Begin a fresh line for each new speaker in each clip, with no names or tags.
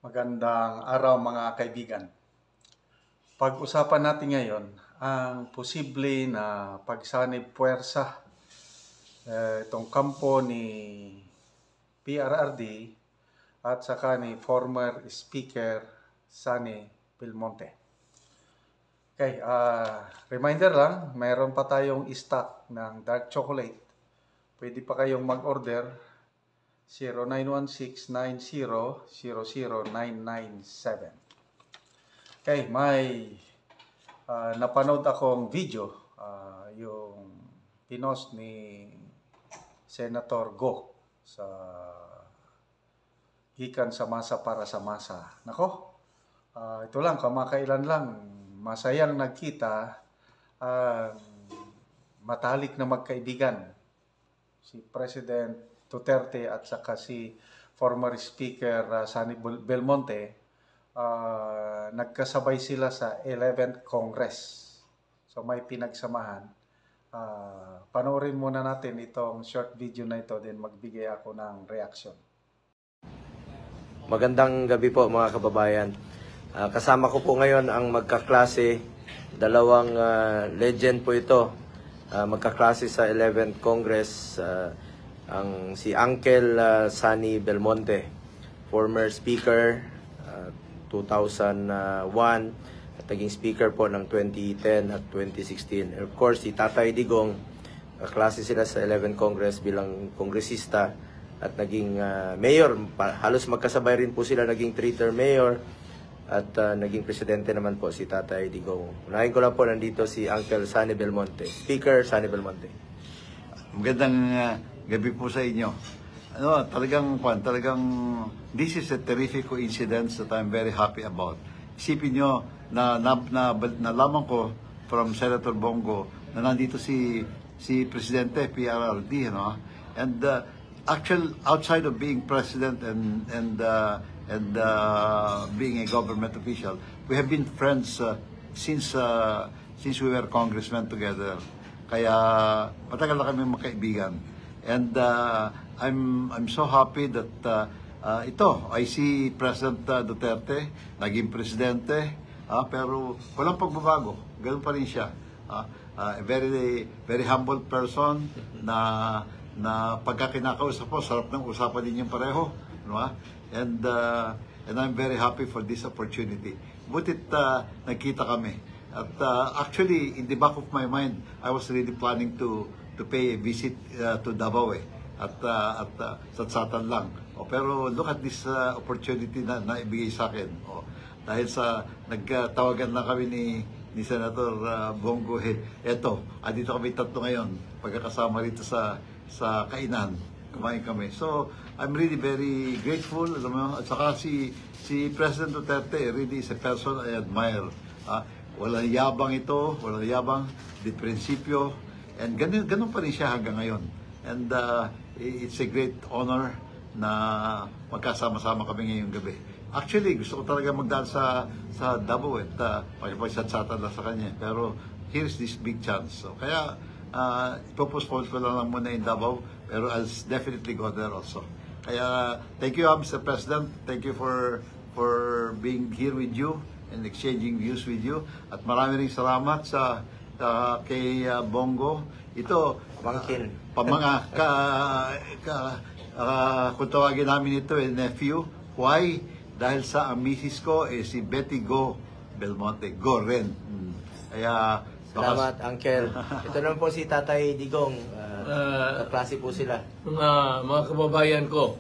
Magandang araw mga kaibigan. Pag-usapan natin ngayon ang posible na pagsanib puwersa itong kampo ni PRRD at saka ni former Speaker Sonny Belmonte. Okay, reminder lang, mayroon pa tayong stock ng dark chocolate. Pwede pa kayong mag-order 0916-90-00997. Okay, may napanood akong video, yung pinost ni Senator Go sa gikan sa masa para sa masa. Nako, ito lang, kamakailan lang, masayang nagkita matalik na magkaibigan si President Duterte at saka si former Speaker Sonny Belmonte. Nagkasabay sila sa 11th Congress. So may pinagsamahan. Panoorin muna natin itong short video na ito, then magbigay ako ng reaction.
Magandang gabi po mga kababayan. Kasama ko po ngayon ang magkaklase, dalawang legend po ito. Magkaklase sa 11th Congress, ang si Uncle Sonny Belmonte, former Speaker 2001 at naging Speaker po ng 2010 at 2016. And of course, si Tatay Digong, kaklase sila sa 11th Congress bilang kongresista at naging mayor. Halos magkasabay rin po sila, naging 3-term mayor at naging presidente naman po si Tatay Digong. Unahin ko lang po, nandito si Uncle Sonny Belmonte, Speaker Sonny Belmonte.
Magandang gabi po sa inyo. Talagang this is a terrific coincidence that I'm very happy about. Isipin nyo na nalaman ko from Senator Bongo na nandito si Presidente PRRD, and outside of being president and being a government official, we have been friends since we were congressmen together. Kaya matagal na kami magkaibigan. And I'm so happy that I see President Duterte naging presidente, pero walang pagbabago. Ganun pa rin siya. A very humble person na pagka kinakausap po, sarap ng usapan din yung pareho. And I'm very happy for this opportunity. Butit nagkita kami. At actually, in the back of my mind, I was really planning to pay a visit to Davao at satsatan lang. Pero look at this opportunity na naibigay sa akin. Dahil sa nagtawagan na kami ni Senator Bongo, eto, andito kami tatlo ngayon, pagkakasama rito sa kainan, kumain kami. So, I'm really very grateful. At saka si President Duterte really is a person I admire. Walang yabang ito, walang yabang, di prinsipyo, and ganun pa rin siya hanggang ngayon. And it's a great honor na magkasama-sama kami ngayong gabi. Actually, gusto ko talaga magdaan sa Davao at pagsatsatan lang sa kanya. Pero here's this big chance. So, kaya ipopostpone ko lang muna in Davao, pero I'll definitely go there also. Kaya thank you, Mr. President. Thank you for being here with you and exchanging views with you. At marami ring salamat kay Bongo. Ito, kung tawagin namin ito, nephew. Why? Dahil sa ang misis ko, si Betty Go Belmonte. Go rin. Kaya,
salamat, Uncle. Ito naman po si Tatay Digong. Kaklase po sila.
Mga kababayan ko,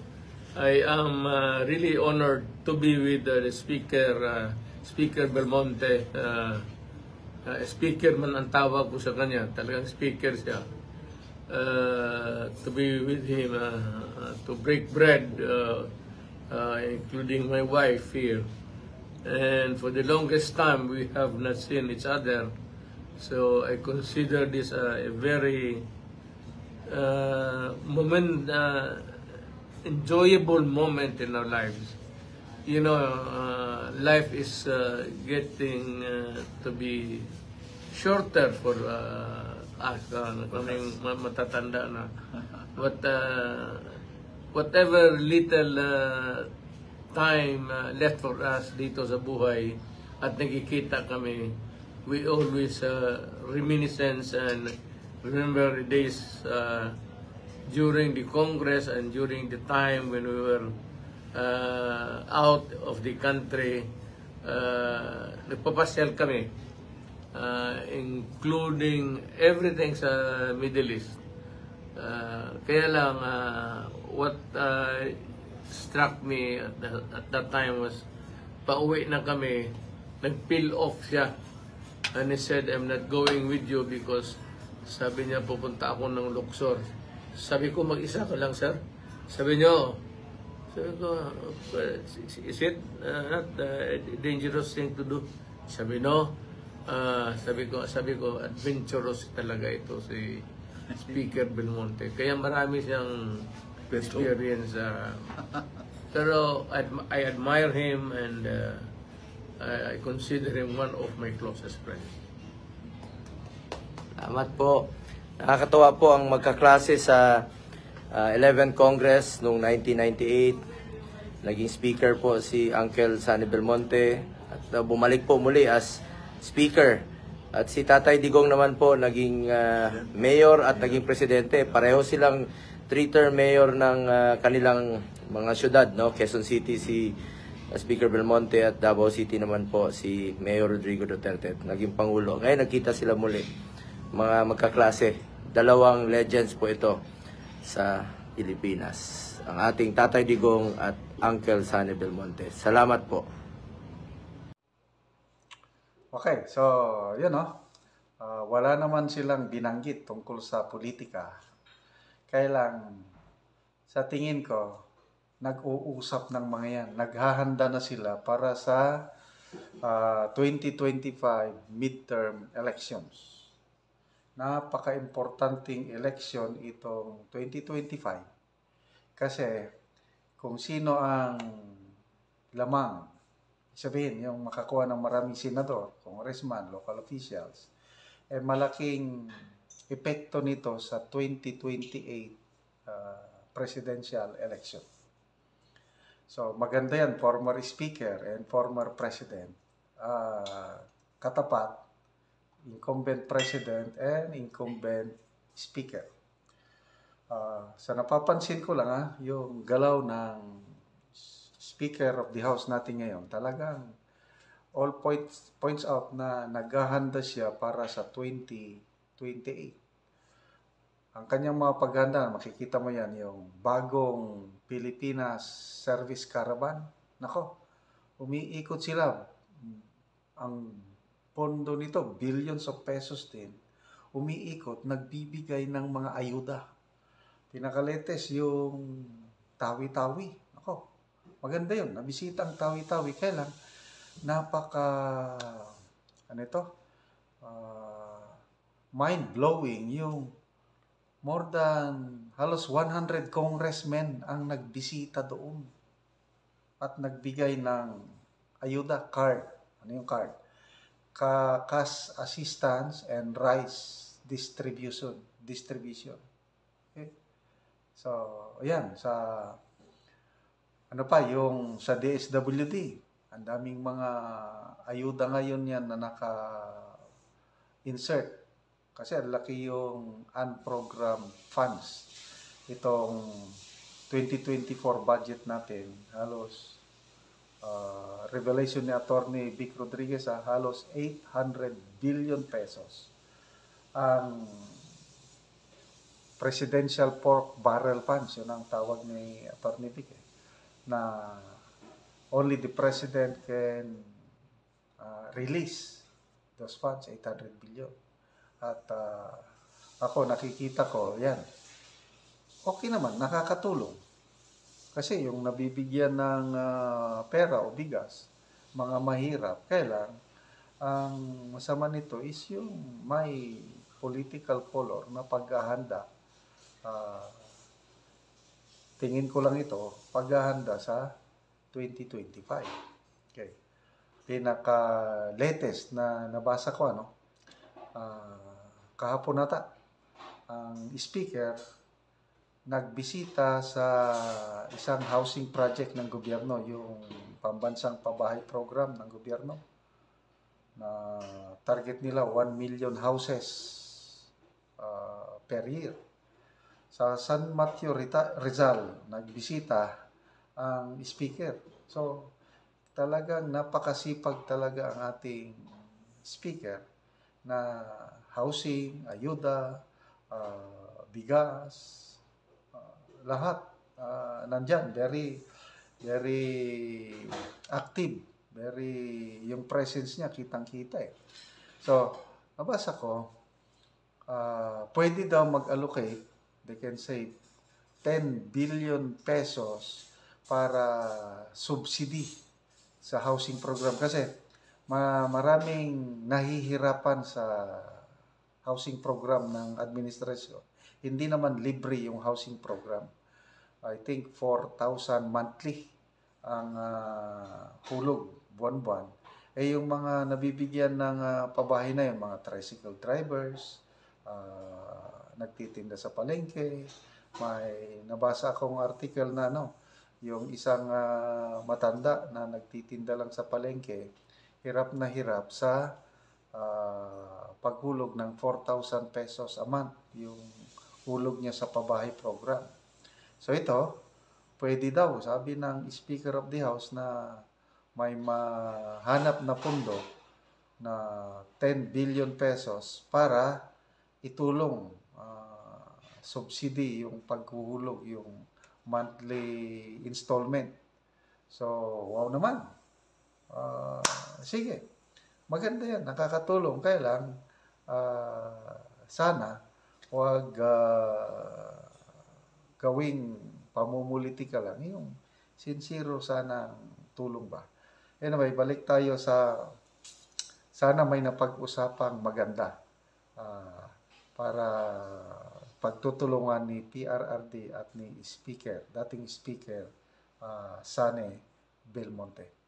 I am really honored to be with the Speaker Belmonte. Speaker man ang tawag ko sa kanya, talagang speaker siya. To be with him, to break bread, including my wife here. And for the longest time, we have not seen each other. So I consider this a very enjoyable moment in our lives. You know, life is getting to be shorter for us, kaming matatanda na. But whatever little time left for us dito sa buhay at nagkikita kami, we always reminiscence and remember the days during the Congress and during the time when we were out of the country. Nagpapasyal kami, including everything sa Middle East. Kaya lang, what struck me at that time was, pauwi na kami, nag-peel off siya. And he said, I'm not going with you because sabi niya, pupunta ako ng Luxor. Sabi ko, mag-isa ka lang, sir? Sabi ko, is it not a dangerous thing to do? Sabi, no. Sabi ko, adventurous talaga ito si Speaker Belmonte. Kaya marami siyang experience. Pero I admire him and I consider him one of my closest friends.
Salamat po. Nakakatawa po ang magkaklase sa 11th Congress noong 1998. Naging speaker po si Uncle Sunny Belmonte at bumalik po muli as speaker. At si Tatay Digong naman po naging mayor at naging presidente. Pareho silang 3-term mayor ng kanilang mga syudad, no? Quezon City si Speaker Belmonte at Davao City naman po si Mayor Rodrigo Duterte. Naging pangulo. Ngayon nagkita sila muli. Mga magkaklase. Dalawang legends po ito sa Pilipinas. Ang ating Tatay Digong at Uncle Sunny Belmonte. Salamat po.
Okay, so yun wala naman silang binanggit tungkol sa politika. Kaya lang, sa tingin ko, nag-uusap ng mga yan. Naghahanda na sila para sa 2025 midterm elections. Napaka-importanting election itong 2025. Kasi kung sino ang lamang, sabihin, yung makakuha ng maraming senador, congressman, local officials, malaking epekto nito sa 2028 presidential election. So maganda yan, former speaker and former president, katapat, incumbent president and incumbent speaker. Sa napapansin ko lang yung galaw ng Speaker of the House natin ngayon, talagang all points out na naghahanda siya para sa 2028. Ang kanyang mga paghanda, makikita mo yan, yung bagong Pilipinas Service Caravan. Nako, umiikot sila. Ang pondo nito, billions of pesos din, umiikot, nagbibigay ng mga ayuda. Pinakaletes yung Tawi-Tawi. Nako, maganda yun. Nabisita ang Tawi-Tawi. Kaya lang, mind-blowing yung more than halos 100 congressmen ang nagbisita doon at nagbigay ng ayuda card. Ano yung card? Cash assistance and rice distribution. Okay? So, ayan, yung sa DSWD, ang daming mga ayuda ngayon yan na naka-insert. Kasi laki yung unprogrammed funds. Itong 2024 budget natin, halos revelation ni Attorney Vic Rodriguez, halos 800 billion pesos. Ang Presidential Pork Barrel Funds, yun ang tawag ni Attorney Vic, na only the President can release those funds, 800 billion. At ako, nakikita ko, yan. Okay naman, nakakatulong. Kasi yung nabibigyan ng pera o bigas, mga mahirap, kailan, ang masama nito is yung may political color na paghahanda. Tingin ko lang ito, paghahanda sa 2025. Okay. Pinaka-latest na nabasa ko, kahapon nata, ang speaker nagbisita sa isang housing project ng gobyerno, yung pambansang pabahay program ng gobyerno, na target nila 1 million houses per year. Sa San Mateo, Rizal, nagbisita ang speaker. So, talagang napakasipag talaga ang ating speaker na housing, ayuda, bigas, lahat nandyan. Very, very active. Yung presence niya, kitang-kita eh. So, nabasa ko, pwede daw mag-allocate, they can say, 10 billion pesos para subsidy sa housing program. Kasi maraming nahihirapan sa housing program ng administrasyon. Hindi naman libre yung housing program. I think 4,000 monthly ang hulog buwan-buwan. Eh yung mga nabibigyan ng pabahay na yung mga tricycle drivers, nagtitinda sa palengke. May nabasa akong article na yung isang matanda na nagtitinda lang sa palengke, hirap na hirap sa paghulog ng 4,000 pesos a month, yung hulog niya sa pabahay program. So ito, pwede daw, sabi ng Speaker of the House, na may mahanap na pondo na 10 billion pesos para itulong subsidy yung paghuhulog, yung monthly installment. So, wow naman. Sige, maganda yan, nakakatulong. Kaya lang, sana huwag gawing pamumulitika lang. Yung sincero sana ang tulong ba. Anyway, balik tayo sana may napag-usapang maganda para pagtutulungan ni PRRD at ni Speaker, dating Speaker Sane Belmonte.